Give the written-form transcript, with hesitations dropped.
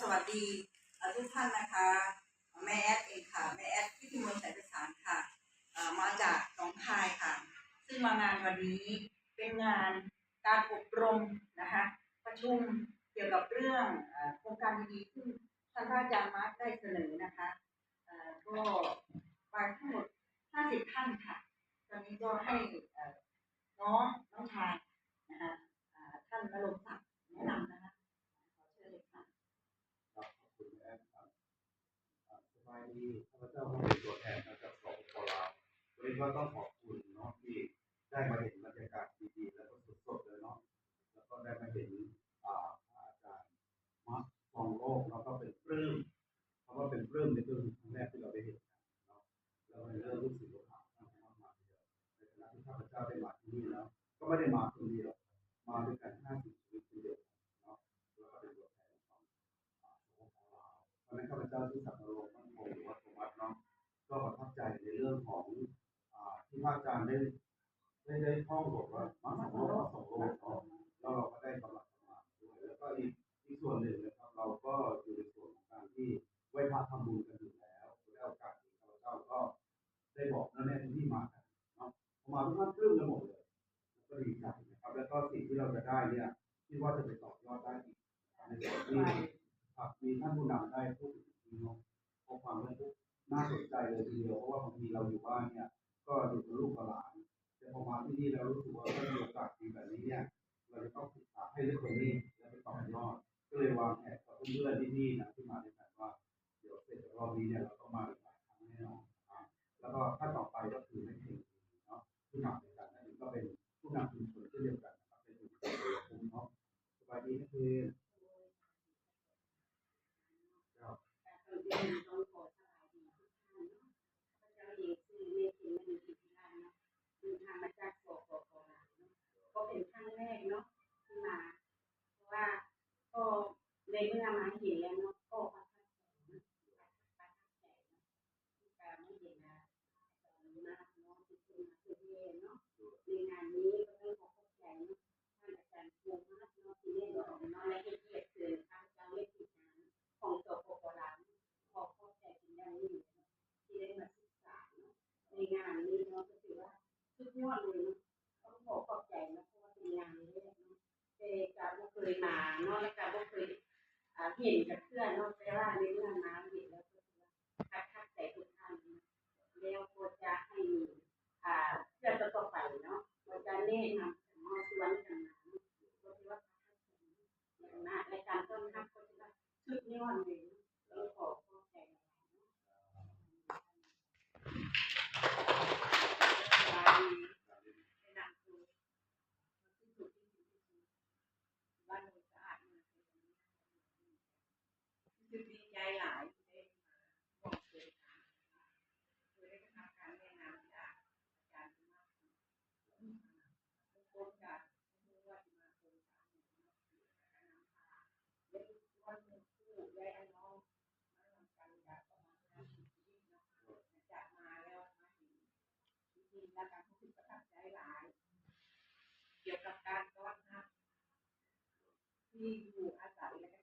สวัสดีทุกท่านนะคะแม่แอดเองค่ะแม่แอดที่พิมลสายประสานค่ะมาจากหนองคายค่ะซึ่งมางานวันนี้เป็นงานการอบรมนะคะประชุมเกี่ยวกับเรื่องโครงการดีๆที่ท่านอาจารย์มาร์คได้เสนอนะคะก็ไปทั้งหมด50ท่านค่ะตอนนี้ก็ให้น้องชายนะคะท่านณรงค์ศักดิ์แนะนำนะคะขอเชิญเลยค่ะ ครับขอบคุณแอดครับสบายดีข้าพเจ้าก็เป็นตัวแทนมาจากสปปลาววันนี้ก็ต้องขอบคุณเนาะที่ได้มาเห็นบรรยากาศดีๆแล้วก็สดๆเลยเนาะแล้วก็ได้มาเห็นอาจารย์มัสฟองโลกแล้วก็เป็นปลื้มเพราะว่าเป็นปลื้มในคือครั้งแรกที่เราได้เห็นเนาะแล้วในเรื่องลูกศิษย์ลูกหาทั้งมากมายเลยในขณะที่ข้าพเจ้าได้มาที่นี่แล้วก็ไม่ได้มาคนเดียวมาด้วยกัน50ชีวิตคนเดียวเนาะแล้วก็เป็นตัวแทนของ วันนั้นข้าพเจ้าที่สักการะมั่นคงหรือว่าโทมัสเนาะก็ประทับใจในเรื่องของที่พระอาจารย์ได้ท่องบอกว่ามาสองโลกเนาะแล้วเราก็ได้กำลังทำงานด้วยแล้วก็อีกส่วนหนึ่งนะครับเราก็อยู่ในส่วนของการที่ไหว้พระทำบุญกันอยู่แล้วแล้วโอกาสนี้ข้าพเจ้าก็ได้บอกนั่นแน่ที่มากันเนาะพอมาทุกท่านปลื้มกันหมดเลยก็ดีใจนะครับแล้วก็สิ่งที่เราจะได้เนี่ยที่ว่าจะไปต่อยอดได้อีกในส่วนที่ ครับมีท่านผู้นำได้พูดถึงที่น้องข้อความเรื่องน่าสนใจเลยทีเดียวเพราะว่าบางทีเราอยู่บ้านเนี่ยก็อยู่กับลูกกับหลานแต่พอมาที่นี่เรารู้สึกว่าถ้ามีโอกาสดีแบบนี้เนี่ยเราจะต้องศึกษาให้ลึกกว่านี้และไปต่อยอดก็เลยวางแผนกับเพื่อนๆที่นี่นะที่มาด้วยกันว่าเดี๋ยวเสร็จจากรอบนี้เนี่ยเราต้องมาอีกหลายครั้งแน่นอนแล้วก็ถ้าต่อไปก็คือไม่เพียงเนาะที่มาด้วยกันนั่นก็เป็นผู้นำชุมชนเช่นเดียวกันนะครับเป็นชุมชนโดยคุ้มเนาะสบายดีก็คือ ก็เป็นครั้งแรกเนาะที่มาเพราะว่าก็ในเมื่อมาเห็นแล้วเนาะก็ประทับใจนะประทับใจนะที่การไม่เห็นนะตอนนี้นะเนาะที่คุณมาคือเรียนเนาะในงานนี้ก็ต้องขอขอบใจเนาะท่านอาจารย์ภูมิเนาะที่เล่นของเนาะและให้เกียรติเกินข้าพเจ้าได้ติดงานของสปปลาวขอขอบใจเป็นอย่างยิ่งที่ได้มาศึกษาเนาะในงานนี้เนาะก็ถือว่าสุดยอดเลยเนาะต้องขอขอบใจนะเพราะว่าเป็นงานแรกเนาะแต่ก็บ่เคยมาเนาะแล้วก็บ่เคยเห็นกับเพื่อนเนาะแต่ว่าในเรื่องมาเห็นแล้วก็ถือว่าประทับใจทุกท่านนะแล้วก็จะให้เพื่อนต่อๆไปเนาะเราจะแนะนำมาชวนกันมาเนาะก็ถือว่าประทับใจอย่างมากและการต้อนรับก็ถือว่าสุดยอดเลยเนาะต้องขอขอบใจหลายๆเนาะแนะนำตัวที่สุดที่ดีที่สุดบ้านโนนสะอาดมากเลยรู้สึกดีใจหลายที่ได้มาบอกเคยทำเคยได้ทำการแนะนำจากอาจารย์มากทุกคนจะรู้ว่าจะมาโครงการนี้เนาะการนำพาและทุกคนผู้และน้องมาทำกันอยากประมาณ50ชีวิตเนาะจากมาแล้วมาเห็นจริงๆแล้วการรู้สึกประทับใจหลายเกี่ยวกับการต้อนรับที่อยู่อาศัยและก็